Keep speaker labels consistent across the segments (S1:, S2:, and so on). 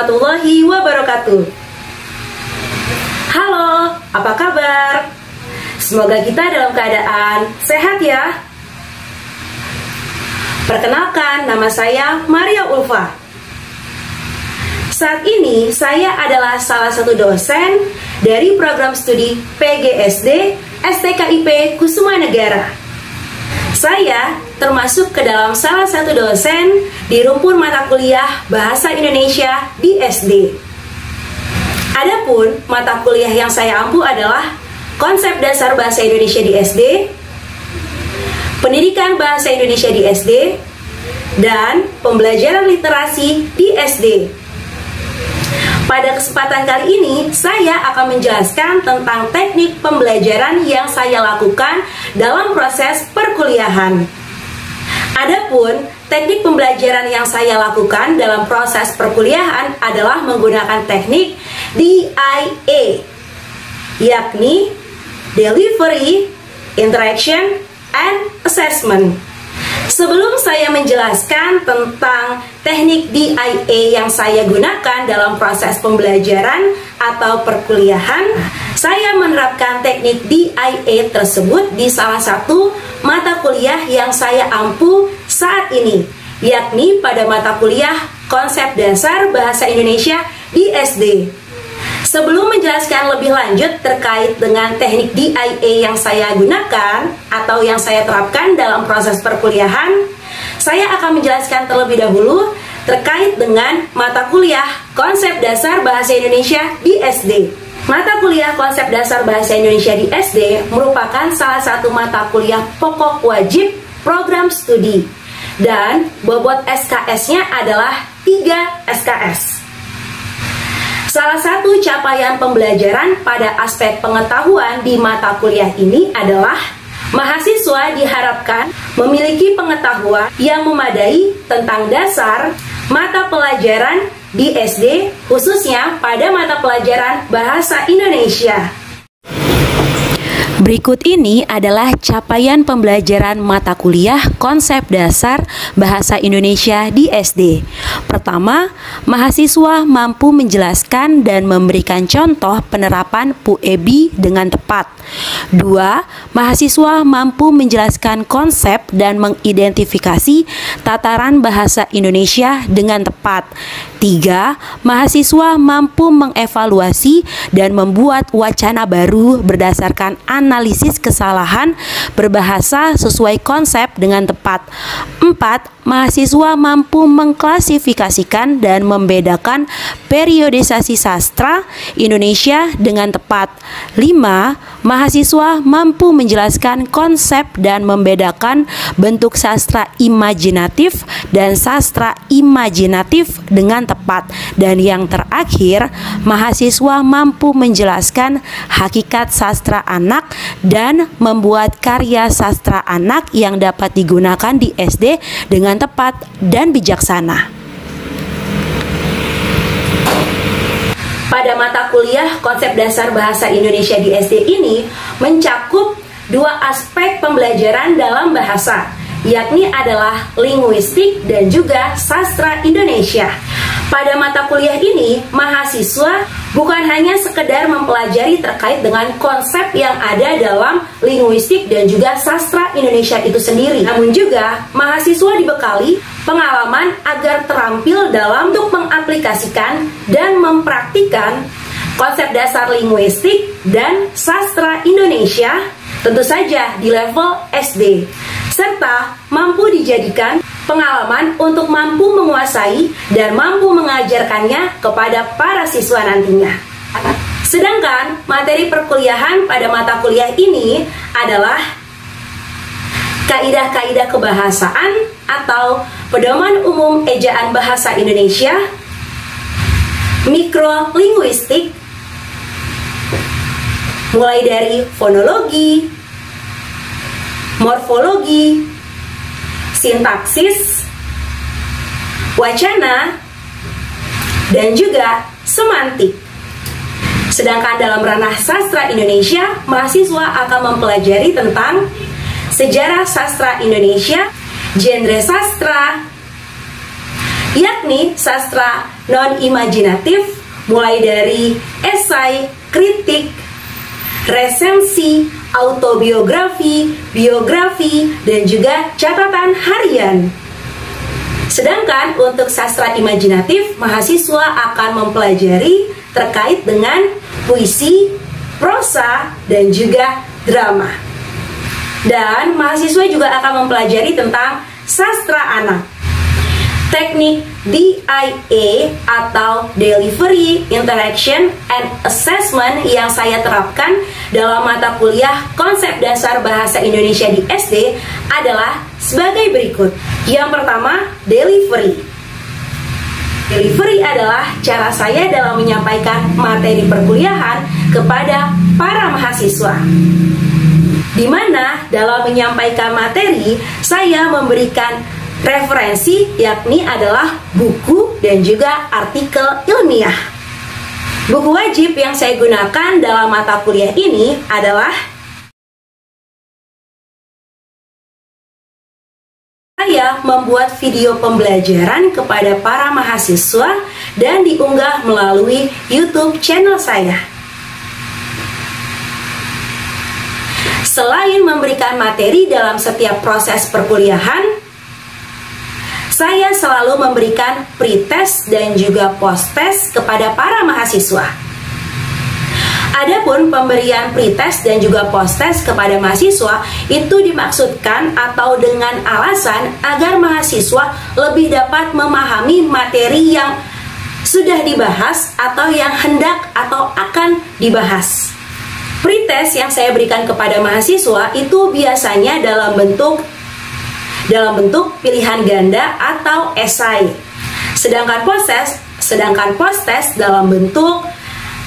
S1: warahmatullahi wabarakatuh. Halo, apa kabar? Semoga kita dalam keadaan sehat ya. Perkenalkan, nama saya Maria Ulfa. Saat ini saya adalah salah satu dosen dari program studi PGSD STKIP Kusuma Negara. Saya termasuk ke dalam salah satu dosen di rumpun mata kuliah Bahasa Indonesia di SD. Adapun mata kuliah yang saya ampu adalah Konsep Dasar Bahasa Indonesia di SD, Pendidikan Bahasa Indonesia di SD, dan Pembelajaran Literasi di SD. Pada kesempatan kali ini, saya akan menjelaskan tentang teknik pembelajaran yang saya lakukan dalam proses perkuliahan. Adapun teknik pembelajaran yang saya lakukan dalam proses perkuliahan adalah menggunakan teknik DIA, yakni Delivery, Interaction, and Assessment. Sebelum saya menjelaskan tentang teknik DIA yang saya gunakan dalam proses pembelajaran atau perkuliahan, saya menerapkan teknik DIA tersebut di salah satu mata kuliah yang saya ampu saat ini, yakni pada mata kuliah Konsep Dasar Bahasa Indonesia di SD. Sebelum menjelaskan lebih lanjut terkait dengan teknik DIA yang saya gunakan atau yang saya terapkan dalam proses perkuliahan, saya akan menjelaskan terlebih dahulu terkait dengan mata kuliah Konsep Dasar Bahasa Indonesia di SD. Mata kuliah Konsep Dasar Bahasa Indonesia di SD merupakan salah satu mata kuliah pokok wajib program studi, dan bobot SKS-nya adalah 3 SKS. Salah satu capaian pembelajaran pada aspek pengetahuan di mata kuliah ini adalah mahasiswa diharapkan memiliki pengetahuan yang memadai tentang dasar mata pelajaran di SD, khususnya pada mata pelajaran Bahasa Indonesia. Berikut ini adalah capaian pembelajaran mata kuliah Konsep Dasar Bahasa Indonesia di SD. Pertama, mahasiswa mampu menjelaskan dan memberikan contoh penerapan PUEBI dengan tepat. 2. Mahasiswa mampu menjelaskan konsep dan mengidentifikasi tataran bahasa Indonesia dengan tepat. 3. Mahasiswa mampu mengevaluasi dan membuat wacana baru berdasarkan analisis kesalahan berbahasa sesuai konsep dengan tepat. 4. Mahasiswa mampu mengklasifikasikan dan membedakan periodisasi sastra Indonesia dengan tepat. 5. Mahasiswa mampu menjelaskan konsep dan membedakan bentuk sastra imajinatif dan sastra imajinatif dengan tepat. Dan yang terakhir, mahasiswa mampu menjelaskan hakikat sastra anak dan membuat karya sastra anak yang dapat digunakan di SD dengan tepat dan bijaksana. Pada mata kuliah Konsep Dasar Bahasa Indonesia di SD ini mencakup 2 aspek pembelajaran dalam bahasa, yakni adalah linguistik dan juga sastra Indonesia. Pada mata kuliah ini, mahasiswa bukan hanya sekedar mempelajari terkait dengan konsep yang ada dalam linguistik dan juga sastra Indonesia itu sendiri, namun juga mahasiswa dibekali pengalaman agar terampil dalam untuk mengaplikasikan dan mempraktikkan konsep dasar linguistik dan sastra Indonesia, tentu saja di level SD, serta mampu dijadikan pengalaman untuk mampu menguasai dan mampu mengajarkannya kepada para siswa nantinya. Sedangkan materi perkuliahan pada mata kuliah ini adalah kaidah-kaidah kebahasaan atau pedoman umum ejaan bahasa Indonesia, mikrolinguistik, mulai dari fonologi, morfologi, sintaksis, wacana, dan juga semantik. Sedangkan dalam ranah sastra Indonesia, mahasiswa akan mempelajari tentang sejarah sastra Indonesia, genre sastra, yakni sastra non-imajinatif, mulai dari esai, kritik, resensi, autobiografi, biografi, dan juga catatan harian. Sedangkan untuk sastra imajinatif, mahasiswa akan mempelajari terkait dengan puisi, prosa, dan juga drama. Dan mahasiswa juga akan mempelajari tentang sastra anak. Teknik DIA atau Delivery, Interaction, and Assessment yang saya terapkan dalam mata kuliah Konsep Dasar Bahasa Indonesia di SD adalah sebagai berikut. Yang pertama, delivery. Delivery adalah cara saya dalam menyampaikan materi perkuliahan kepada para mahasiswa, di mana dalam menyampaikan materi saya memberikan referensi, yakni adalah buku dan juga artikel ilmiah. Buku wajib yang saya gunakan dalam mata kuliah ini adalah saya membuat video pembelajaran kepada para mahasiswa dan diunggah melalui YouTube channel saya. Selain memberikan materi dalam setiap proses perkuliahan, saya selalu memberikan pretest dan juga posttest kepada para mahasiswa. Adapun pemberian pretest dan juga posttest kepada mahasiswa itu dimaksudkan atau dengan alasan agar mahasiswa lebih dapat memahami materi yang sudah dibahas atau yang hendak atau akan dibahas. Pretest yang saya berikan kepada mahasiswa itu biasanya dalam bentuk pilihan ganda atau esai. Sedangkan posttest dalam bentuk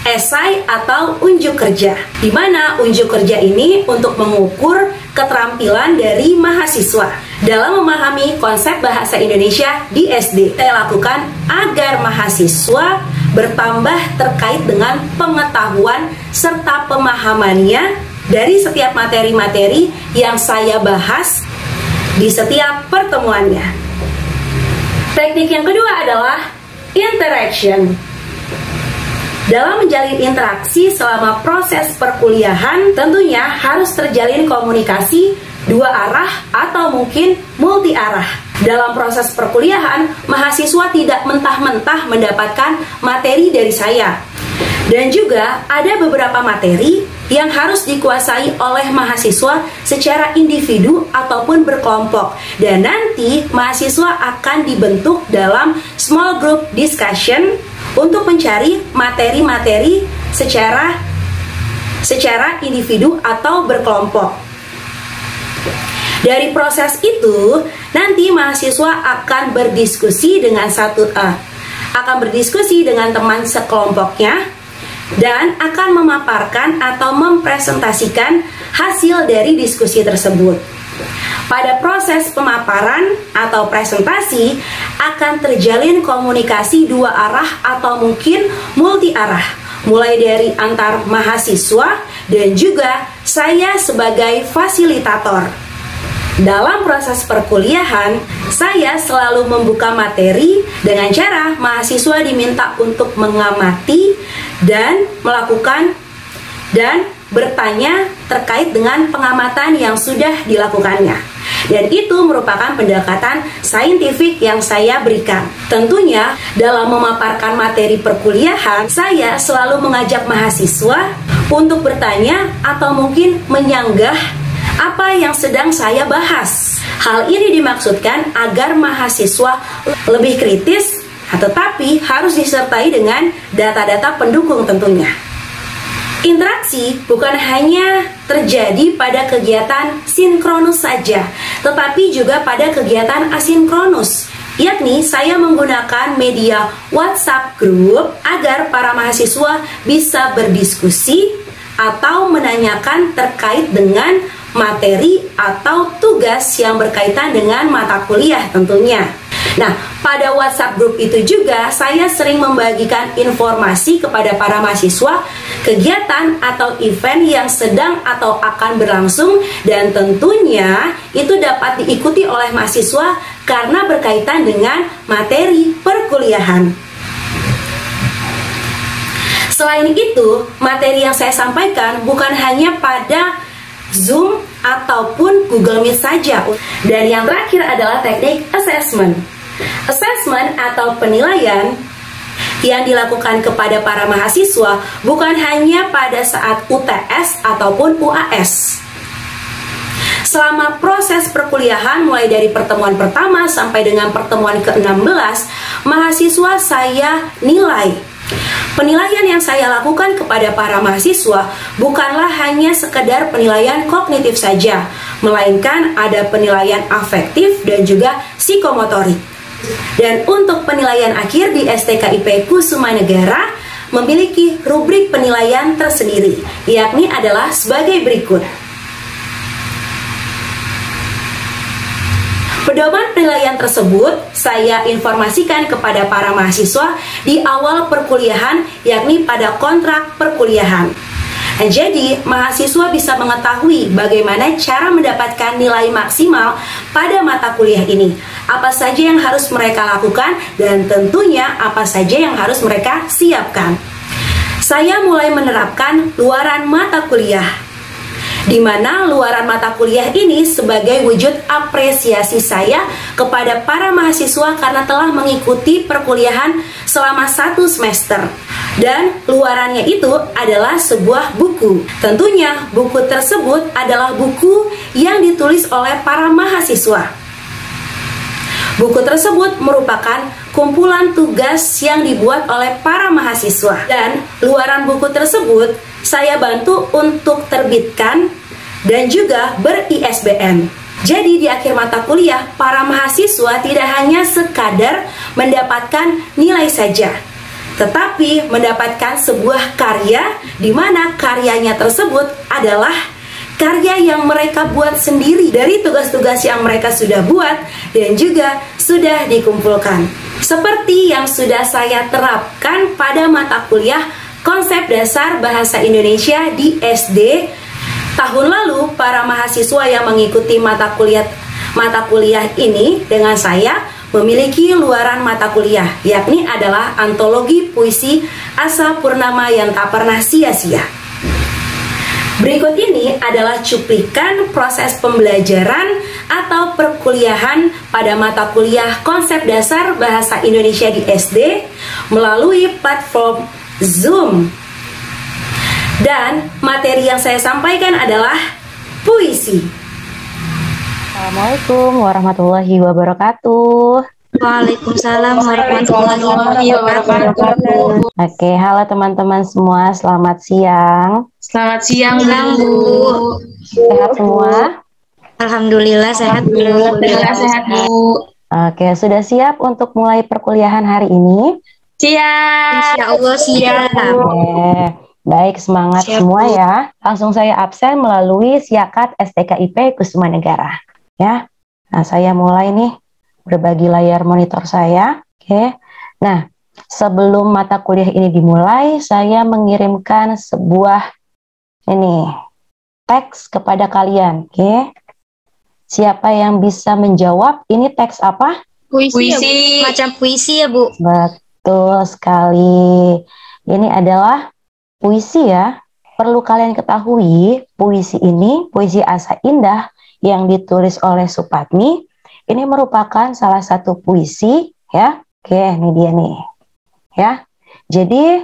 S1: esai atau unjuk kerja, di mana unjuk kerja ini untuk mengukur keterampilan dari mahasiswa dalam memahami konsep bahasa Indonesia di SD. Saya lakukan agar mahasiswa bertambah terkait dengan pengetahuan serta pemahamannya dari setiap materi-materi yang saya bahas di setiap pertemuannya. Teknik yang kedua adalah interaction. Dalam menjalin interaksi selama proses perkuliahan, tentunya harus terjalin komunikasi dua arah atau mungkin multi arah. Dalam proses perkuliahan, mahasiswa tidak mentah-mentah mendapatkan materi dari saya. Dan juga ada beberapa materi yang harus dikuasai oleh mahasiswa secara individu ataupun berkelompok. Dan nanti mahasiswa akan dibentuk dalam small group discussion untuk mencari materi-materi secara individu atau berkelompok. Dari proses itu, nanti mahasiswa akan berdiskusi dengan teman sekelompoknya dan akan memaparkan atau mempresentasikan hasil dari diskusi tersebut. Pada proses pemaparan atau presentasi akan terjalin komunikasi dua arah atau mungkin multi arah, mulai dari antar mahasiswa dan juga saya sebagai fasilitator. Dalam proses perkuliahan, saya selalu membuka materi dengan cara mahasiswa diminta untuk mengamati dan melakukan dan bertanya terkait dengan pengamatan yang sudah dilakukannya. Dan itu merupakan pendekatan saintifik yang saya berikan. Tentunya dalam memaparkan materi perkuliahan, saya selalu mengajak mahasiswa untuk bertanya atau mungkin menyanggah apa yang sedang saya bahas. Hal ini dimaksudkan agar mahasiswa lebih kritis, tetapi harus disertai dengan data-data pendukung tentunya. Interaksi bukan hanya terjadi pada kegiatan sinkronus saja, tetapi juga pada kegiatan asinkronus, yakni saya menggunakan media WhatsApp group agar para mahasiswa bisa berdiskusi atau menanyakan terkait dengan materi atau tugas yang berkaitan dengan mata kuliah tentunya. Nah, pada WhatsApp grup itu juga saya sering membagikan informasi kepada para mahasiswa kegiatan atau event yang sedang atau akan berlangsung, dan tentunya itu dapat diikuti oleh mahasiswa karena berkaitan dengan materi perkuliahan. Selain itu, materi yang saya sampaikan bukan hanya pada Zoom ataupun Google Meet saja. Dan yang terakhir adalah teknik assessment. Assessment atau penilaian yang dilakukan kepada para mahasiswa bukan hanya pada saat UTS ataupun UAS. Selama proses perkuliahan mulai dari pertemuan pertama sampai dengan pertemuan ke-16, mahasiswa saya nilai. Penilaian yang saya lakukan kepada para mahasiswa bukanlah hanya sekedar penilaian kognitif saja, melainkan ada penilaian afektif dan juga psikomotorik. Dan untuk penilaian akhir di STKIP Kusuma Negara memiliki rubrik penilaian tersendiri, yakni adalah sebagai berikut. Pedoman penilaian tersebut saya informasikan kepada para mahasiswa di awal perkuliahan, yakni pada kontrak perkuliahan. Jadi, mahasiswa bisa mengetahui bagaimana cara mendapatkan nilai maksimal pada mata kuliah ini. Apa saja yang harus mereka lakukan dan tentunya apa saja yang harus mereka siapkan. Saya mulai menerapkan luaran mata kuliah, di mana luaran mata kuliah ini sebagai wujud apresiasi saya kepada para mahasiswa karena telah mengikuti perkuliahan selama 1 semester. Dan luarannya itu adalah sebuah buku. Tentunya buku tersebut adalah buku yang ditulis oleh para mahasiswa. Buku tersebut merupakan kumpulan tugas yang dibuat oleh para mahasiswa. Dan luaran buku tersebut saya bantu untuk terbitkan dan juga ber-ISBN. Jadi di akhir mata kuliah, para mahasiswa tidak hanya sekadar mendapatkan nilai saja, tetapi mendapatkan sebuah karya di mana karyanya tersebut adalah karya yang mereka buat sendiri dari tugas-tugas yang mereka sudah buat dan juga sudah dikumpulkan. Seperti yang sudah saya terapkan pada mata kuliah Konsep Dasar Bahasa Indonesia di SD. Tahun lalu, para mahasiswa yang mengikuti mata kuliah ini dengan saya memiliki luaran mata kuliah, yakni adalah antologi puisi Asa Purnama yang tak pernah sia-sia. Berikut ini adalah cuplikan proses pembelajaran atau perkuliahan pada mata kuliah Konsep Dasar Bahasa Indonesia di SD melalui platform Zoom. Dan materi yang saya sampaikan adalah puisi.
S2: Assalamualaikum warahmatullahi wabarakatuh.
S3: Waalaikumsalam warahmatullahi wabarakatuh.
S2: Oke, halo teman-teman semua, selamat siang.
S3: Selamat siang, Bu.
S2: Sehat semua?
S3: Alhamdulillah sehat, Bu.
S4: Alhamdulillah sehat, Bu.
S2: Oke, sudah siap untuk mulai perkuliahan hari ini?
S4: Siap.
S3: Insya Allah siap.
S2: Oke, baik, semangat
S3: Siap,
S2: semua
S3: Bu.
S2: ya. Langsung saya absen melalui Siakat STKIP Kusuma Negara. Ya, nah saya mulai nih berbagi layar monitor saya. Oke, nah sebelum mata kuliah ini dimulai, saya mengirimkan sebuah teks kepada kalian. Oke, siapa yang bisa menjawab ini teks apa?
S3: Puisi. Ya, Bu. Macam puisi ya, Bu.
S2: Betul sekali. Ini adalah puisi ya. Perlu kalian ketahui, puisi ini, puisi Asa Indah yang ditulis oleh Supatmi, ini merupakan salah satu puisi ya. Oke, ini dia nih. Ya. Jadi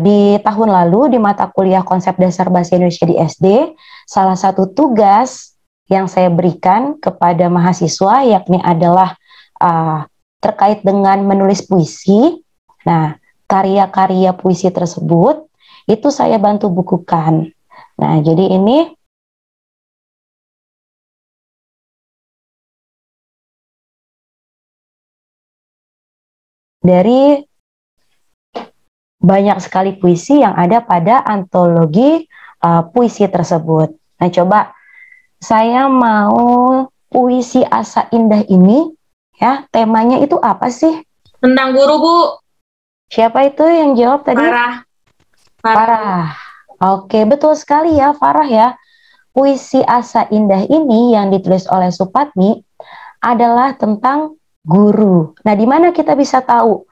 S2: di tahun lalu di mata kuliah Konsep Dasar Bahasa Indonesia di SD, salah satu tugas yang saya berikan kepada mahasiswa yakni adalah terkait dengan menulis puisi. Nah, karya-karya puisi tersebut itu saya bantu bukukan. Nah, jadi ini dari banyak sekali puisi yang ada pada antologi puisi tersebut. Nah, coba saya mau puisi Asa Indah ini Ya, temanya itu apa sih?
S4: Tentang guru, Bu.
S2: Siapa itu yang jawab tadi?
S4: Farah.
S2: Farah. Oke, betul sekali ya, Farah ya. Puisi Asa Indah ini yang ditulis oleh Supatmi adalah tentang guru. Nah, di mana kita bisa tahu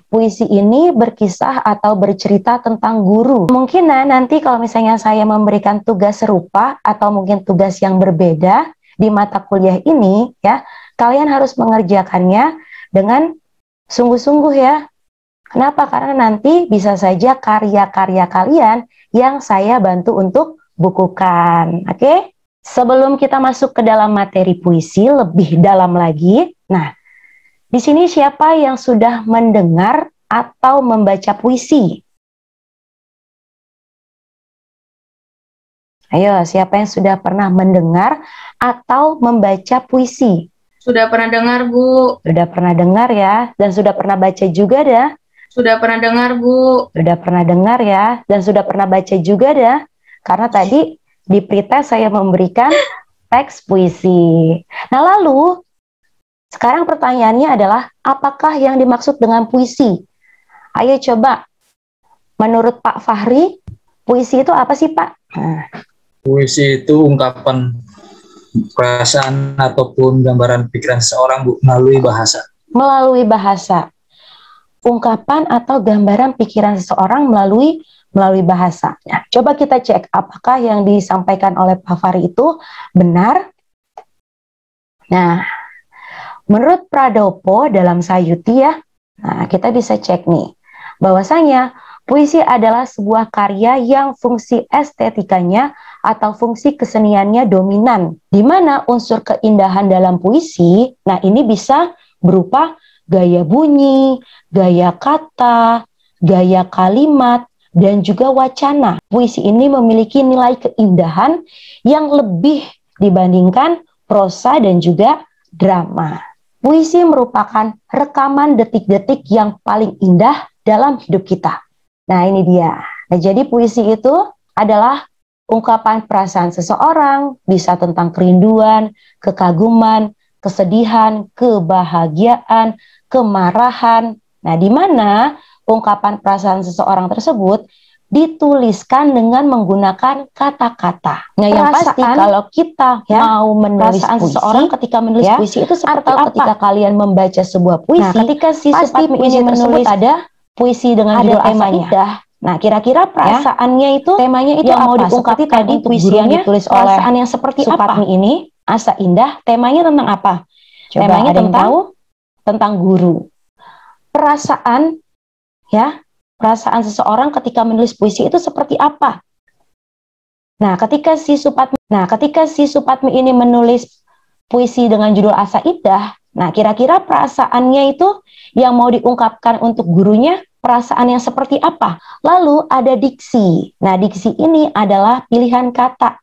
S2: puisi ini berkisah atau bercerita tentang guru? Mungkin nanti kalau misalnya saya memberikan tugas serupa atau mungkin tugas yang berbeda di mata kuliah ini, ya, kalian harus mengerjakannya dengan sungguh-sungguh ya. Kenapa? Karena nanti bisa saja karya-karya kalian yang saya bantu untuk bukukan. Oke? Sebelum kita masuk ke dalam materi puisi lebih dalam lagi, nah, di sini siapa yang sudah mendengar atau membaca puisi? Ayo, siapa yang sudah pernah mendengar atau membaca puisi?
S4: Sudah pernah dengar, Bu.
S2: Sudah pernah dengar ya, dan sudah pernah baca juga dah.
S4: Sudah pernah dengar, Bu.
S2: Sudah pernah dengar ya, dan sudah pernah baca juga dah. Karena tadi di pretest saya memberikan teks puisi. Nah, lalu sekarang pertanyaannya adalah, apakah yang dimaksud dengan puisi? Ayo coba, menurut Pak Fahri, puisi itu apa sih, Pak? Nah.
S5: Puisi itu ungkapan perasaan ataupun gambaran pikiran seseorang, Bu, melalui bahasa. Melalui bahasa. Ungkapan atau gambaran pikiran seseorang melalui bahasa. Nah, coba kita cek apakah yang disampaikan oleh Pak Fahri itu benar. Nah, menurut Pradopo dalam Sayuti ya, nah kita bisa cek nih, bahwasanya puisi adalah sebuah karya yang fungsi estetikanya atau fungsi keseniannya dominan, di mana unsur keindahan dalam puisi, nah ini bisa berupa gaya bunyi, gaya kata, gaya kalimat, dan juga wacana. Puisi ini memiliki nilai keindahan yang lebih dibandingkan prosa dan juga drama. Puisi merupakan rekaman detik-detik yang paling indah dalam hidup kita. Nah, ini dia. Nah, jadi puisi itu adalah ungkapan perasaan seseorang, bisa tentang kerinduan, kekaguman, kesedihan, kebahagiaan, kemarahan. Nah, di mana ungkapan perasaan seseorang tersebut dituliskan dengan menggunakan kata-kata. Nah, yang pasti kalau kita mau menulis puisi, seseorang ketika menulis puisi itu seperti atau apa? Ketika kalian membaca sebuah puisi, nah, ketika si Supatmi ini menulis ada puisi dengan judul Asa Indah. Nah, kira-kira perasaannya itu, temanya itu yang mau diungkapkan tadi puisi yang ditulis oleh perasaan yang seperti Supatmi ini, Asa Indah, temanya tentang apa? Coba temanya tentang guru. Perasaan ya, perasaan seseorang ketika menulis puisi itu seperti apa? Nah, ketika si Supatmi ini menulis puisi dengan judul Asa Indah, nah kira-kira perasaannya itu yang mau diungkapkan untuk gurunya perasaan yang seperti apa? Lalu ada diksi. Nah, diksi ini adalah pilihan kata.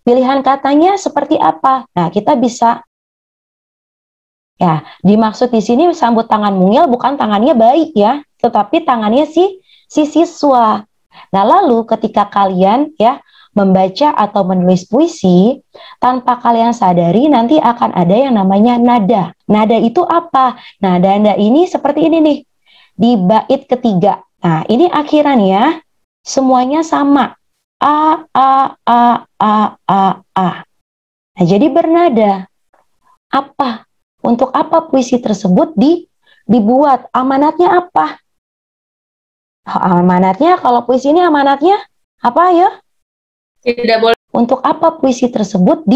S5: Pilihan katanya seperti apa? Nah, kita bisa ya, dimaksud di sini sambut tangan mungil bukan tangannya bayi ya, tetapi tangannya si siswa. Nah, lalu ketika kalian ya membaca atau menulis puisi, tanpa kalian sadari nanti akan ada yang namanya nada. Nada itu apa? Nah, nada ini seperti ini nih. Di bait ketiga. Nah, ini akhirannya semuanya sama. A, A, A, A, A, A. Nah, jadi bernada. Apa? Untuk apa puisi tersebut dibuat? Amanatnya apa? Amanatnya, kalau puisi ini amanatnya apa ya?
S4: Tidak boleh.
S2: Untuk apa puisi tersebut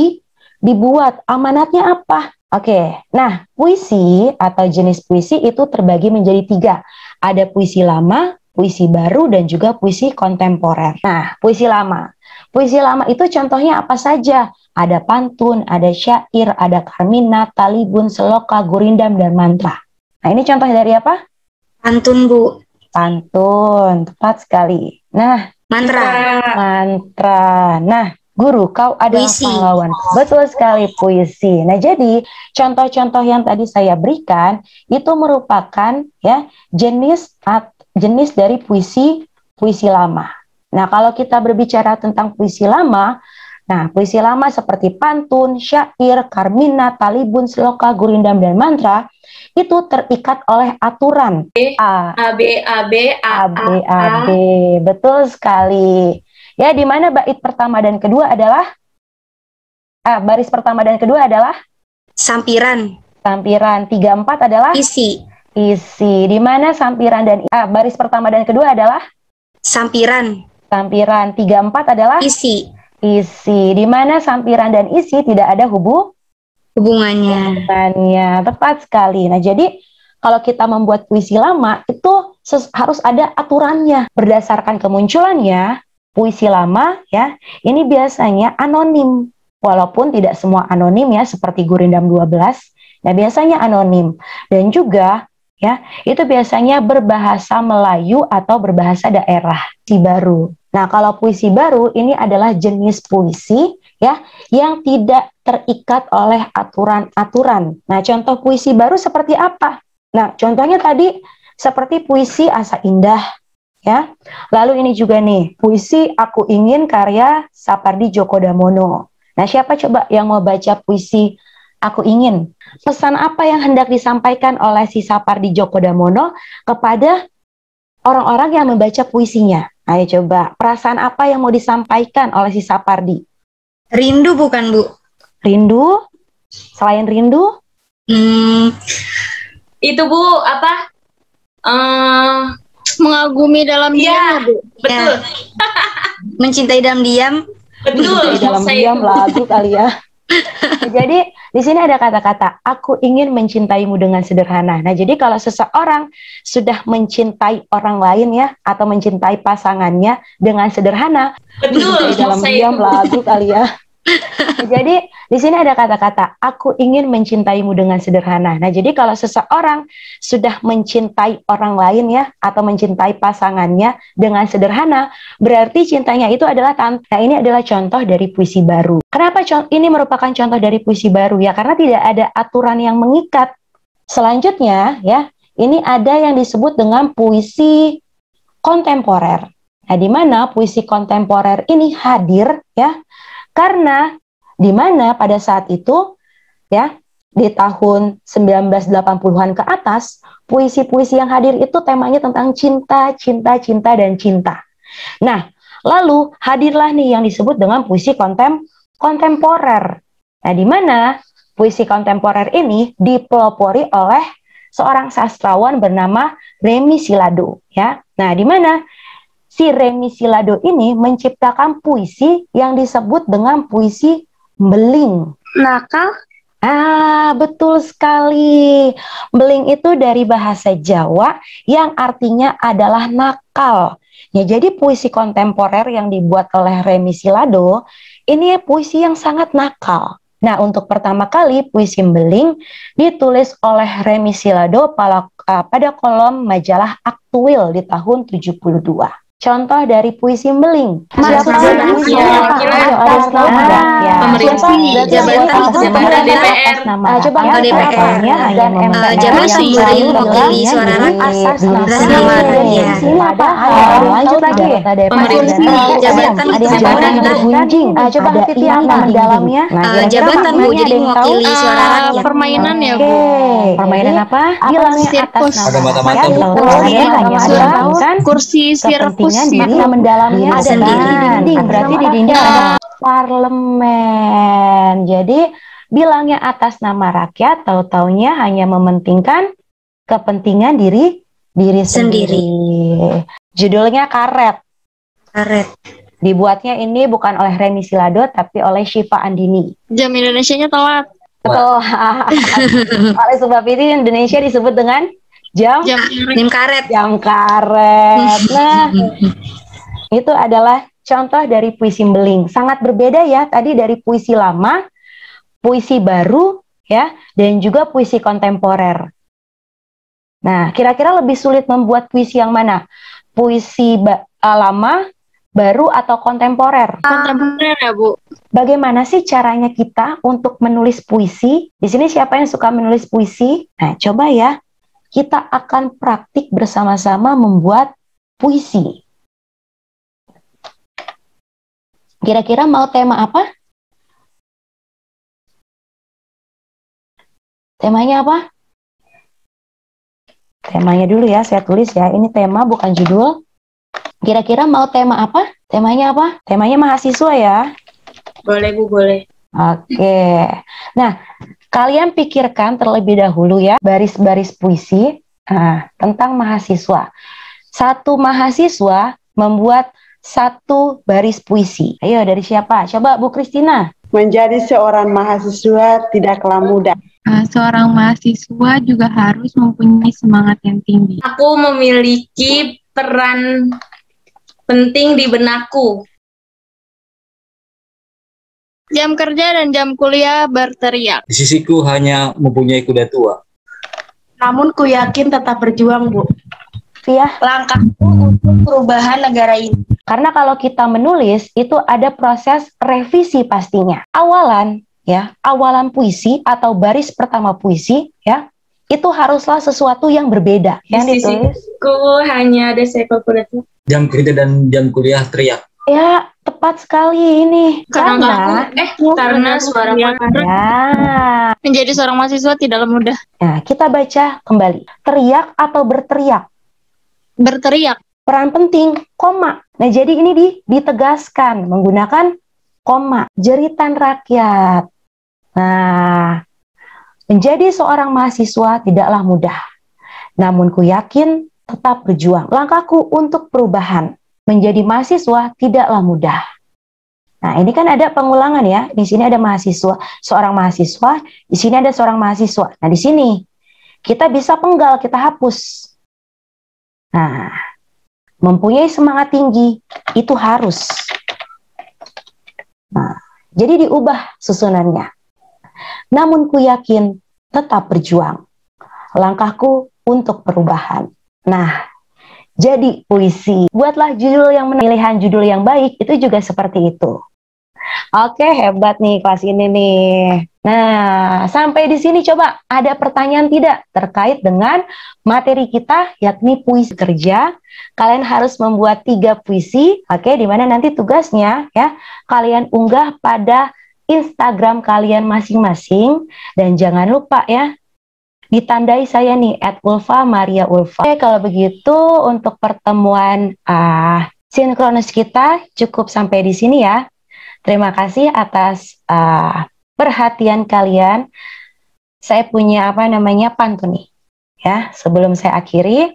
S2: dibuat? Amanatnya apa? Oke, nah puisi atau jenis puisi itu terbagi menjadi 3. Ada puisi lama, puisi baru, dan juga puisi kontemporer. Nah, puisi lama. Puisi lama itu contohnya apa saja? Ada pantun, ada syair, ada karmina, talibun, seloka, gurindam, dan mantra. Nah, ini contoh dari apa?
S3: Pantun, Bu.
S2: Pantun, tepat sekali. Nah, mantra. Nah, guru, kau adalah pahlawan. Betul sekali, puisi. Nah, jadi contoh-contoh yang tadi saya berikan itu merupakan ya jenis dari puisi lama. Nah, kalau kita berbicara tentang puisi lama, Nah, puisi lama seperti pantun, syair, karmina, talibun, sloka, gurindam, dan mantra itu terikat oleh aturan A,
S4: A B A B
S2: A,
S4: A
S2: B,
S4: A
S2: A, B. Betul sekali. Ya, di mana bait pertama dan kedua adalah baris pertama dan kedua adalah
S3: Sampiran.
S2: sampiran. 3, 4 adalah
S3: Isi.
S2: isi. Di mana sampiran dan baris pertama dan kedua adalah
S3: Sampiran.
S2: sampiran. 3, 4 adalah
S3: Isi.
S2: isi. Di mana sampiran dan isi tidak ada
S3: Hubungannya.
S2: hubungannya. Tepat sekali. Nah, jadi kalau kita membuat puisi lama itu harus ada aturannya. Berdasarkan kemunculannya, puisi lama ya, ini biasanya anonim. Walaupun tidak semua anonim ya, seperti Gurindam 12. Nah, biasanya anonim. Dan juga ya, itu biasanya berbahasa Melayu atau berbahasa daerah. Puisi baru. Nah, kalau puisi baru ini adalah jenis puisi ya yang tidak terikat oleh aturan-aturan. Nah, contoh puisi baru seperti apa? Nah, contohnya tadi seperti puisi Asa Indah ya. Lalu ini juga nih, puisi Aku Ingin karya Sapardi Djoko Damono. Nah, siapa coba yang mau baca puisi Aku Ingin? Pesan apa yang hendak disampaikan oleh si Sapardi Djoko Damono kepada orang-orang yang membaca puisinya? Ayo coba, perasaan apa yang mau disampaikan oleh si Sapardi?
S3: Rindu bukan, Bu?
S2: Rindu? Selain rindu?
S4: Itu Bu, apa?
S3: Mengagumi dalam
S4: Iya,
S3: diam, Bu.
S4: betul.
S3: Mencintai dalam diam.
S4: Betul.
S2: Di dalam diam lagu kali ya. Jadi di sini ada kata-kata aku ingin mencintaimu dengan sederhana. Nah, jadi kalau seseorang sudah mencintai orang lain ya atau mencintai pasangannya dengan sederhana,
S4: Betul.
S2: di dalam diam lagu kali ya. Nah, jadi di sini ada kata-kata aku ingin mencintaimu dengan sederhana. Nah, jadi kalau seseorang sudah mencintai orang lain ya atau mencintai pasangannya dengan sederhana, berarti cintanya itu adalah tanpa. Nah, ini adalah contoh dari puisi baru. Kenapa ini merupakan contoh dari puisi baru ya? Karena tidak ada aturan yang mengikat. Selanjutnya ya, ini ada yang disebut dengan puisi kontemporer. Nah, di mana puisi kontemporer ini hadir ya karena di mana pada saat itu ya di tahun 1980-an ke atas puisi-puisi yang hadir itu temanya tentang cinta, cinta, cinta dan cinta. Nah, lalu hadirlah nih yang disebut dengan puisi kontemporer. Nah, di mana puisi kontemporer ini dipelopori oleh seorang sastrawan bernama Remi Silado ya. Nah, di mana si Remi Silado ini menciptakan puisi yang disebut dengan puisi beling.
S3: Nakal?
S2: Betul sekali. Beling itu dari bahasa Jawa yang artinya adalah nakal. Ya, jadi puisi kontemporer yang dibuat oleh Remi Silado ini puisi yang sangat nakal. Nah, untuk pertama kali puisi beling ditulis oleh Remi Silado pada kolom majalah Aktuil di tahun 72. Contoh dari puisi beling.
S4: Pemerintah, jabatan DPR.
S2: Coba
S3: DPR.
S2: jabatan
S3: juri mewakili suara rakyat. Nama rakyat.
S2: Lanjut lagi.
S3: Jabatan
S2: Coba Titi yang mendalamnya.
S3: Jabatan Bu, jadi mewakili suara rakyat.
S6: Permainan ya Bu.
S2: Permainan apa? Bilangnya atas
S5: Ada
S2: nama
S5: mata-mata,
S2: rakyat.
S6: Kursi sirkus
S2: Diri mendalamnya ada dinding. Berarti di dinding ada parlemen. Jadi bilangnya atas nama rakyat, tahu-taunya hanya mementingkan kepentingan diri sendiri. Judulnya Karet.
S3: Karet.
S2: Dibuatnya ini bukan oleh Remi Silado tapi oleh Syifa Andini.
S6: Jam Indonesianya telat.
S2: Betul. Oleh sebab itu Indonesia disebut dengan jam
S3: karet.
S2: Jam karet. Nah, itu adalah contoh dari puisi beling. Sangat berbeda ya tadi dari puisi lama, puisi baru ya, dan juga puisi kontemporer. Nah, kira-kira lebih sulit membuat puisi yang mana? Puisi lama, baru atau kontemporer?
S6: Kontemporer ya Bu.
S2: Bagaimana sih caranya kita untuk menulis puisi? Di sini siapa yang suka menulis puisi? Nah, coba ya. Kita akan praktik bersama-sama membuat puisi. Kira-kira mau tema apa? Temanya apa? Temanya dulu ya, saya tulis ya. Ini tema bukan judul. Kira-kira mau tema apa? Temanya apa? Temanya mahasiswa ya.
S4: Boleh Bu, boleh.
S2: Oke. Nah, kalian pikirkan terlebih dahulu ya baris-baris puisi tentang mahasiswa. Satu mahasiswa membuat satu baris puisi. Ayo, dari siapa? Coba Bu Kristina.
S7: Menjadi seorang mahasiswa tidaklah mudah.
S6: Seorang mahasiswa juga harus mempunyai semangat yang tinggi.
S4: Aku memiliki peran penting di benakku.
S6: Jam kerja dan jam kuliah berteriak.
S5: Di sisiku hanya mempunyai kuda tua.
S8: Namun ku yakin tetap berjuang, Bu.
S2: Iya.
S8: Langkahku untuk perubahan negara ini.
S2: Karena kalau kita menulis itu ada proses revisi pastinya. Awalan puisi atau baris pertama puisi ya, itu haruslah sesuatu yang berbeda yang
S4: Di
S2: ditulis.
S4: sisiku hanya ada seekor kuda tua.
S5: Jam kerja dan jam kuliah teriak.
S2: Ya, tepat sekali ini.
S4: Karena suaraku.
S2: Ya.
S6: Menjadi seorang mahasiswa tidaklah mudah.
S2: Nah, kita baca kembali. Teriak atau berteriak?
S6: Berteriak.
S2: Peran penting, koma. Nah, jadi ini ditegaskan menggunakan koma. Jeritan rakyat. Nah, menjadi seorang mahasiswa tidaklah mudah. Namun ku yakin tetap berjuang. Langkahku untuk perubahan. Menjadi mahasiswa tidaklah mudah. Nah, ini kan ada pengulangan ya. Di sini ada mahasiswa, seorang mahasiswa. Di sini ada seorang mahasiswa. Nah, di sini kita bisa penggal, kita hapus. Nah, mempunyai semangat tinggi itu harus. Nah, jadi diubah susunannya. Namun ku yakin tetap berjuang. Langkahku untuk perubahan. Nah, jadi puisi. Buatlah judul yang pilihan judul yang baik itu juga seperti itu. Oke, hebat nih kelas ini nih. Nah, sampai di sini coba ada pertanyaan tidak terkait dengan materi kita yakni puisi kerja. Kalian harus membuat 3 puisi, oke, di mana nanti tugasnya ya kalian unggah pada Instagram kalian masing-masing dan jangan lupa ya ditandai saya nih @ulfa_maria_ulfa. Oke, kalau begitu untuk pertemuan sinkronis kita cukup sampai di sini ya. Terima kasih atas perhatian kalian. Saya punya pantun nih ya. Sebelum saya akhiri,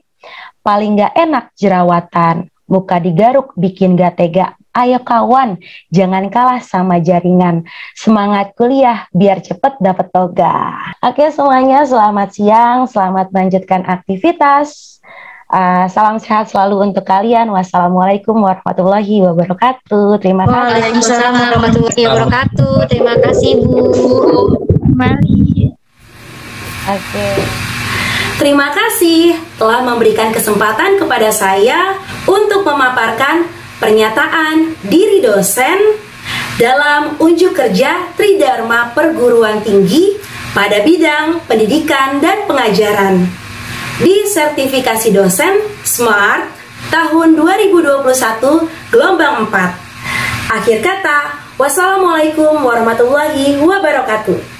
S2: paling gak enak jerawatan, muka digaruk bikin gak tega. Ayo kawan, jangan kalah sama jaringan. Semangat kuliah biar cepet dapet toga. Oke semuanya, selamat siang, selamat melanjutkan aktivitas. Salam sehat selalu untuk kalian. Wassalamualaikum warahmatullahi wabarakatuh. Terima kasih.
S3: Waalaikumsalam warahmatullahi wabarakatuh. Terima kasih Bu.
S6: Kembali.
S2: Oke.
S1: Terima kasih telah memberikan kesempatan kepada saya untuk memaparkan pernyataan diri dosen dalam unjuk kerja Tridharma Perguruan Tinggi pada bidang pendidikan dan pengajaran di sertifikasi dosen SMART tahun 2021 gelombang 4. Akhir kata, wassalamualaikum warahmatullahi wabarakatuh.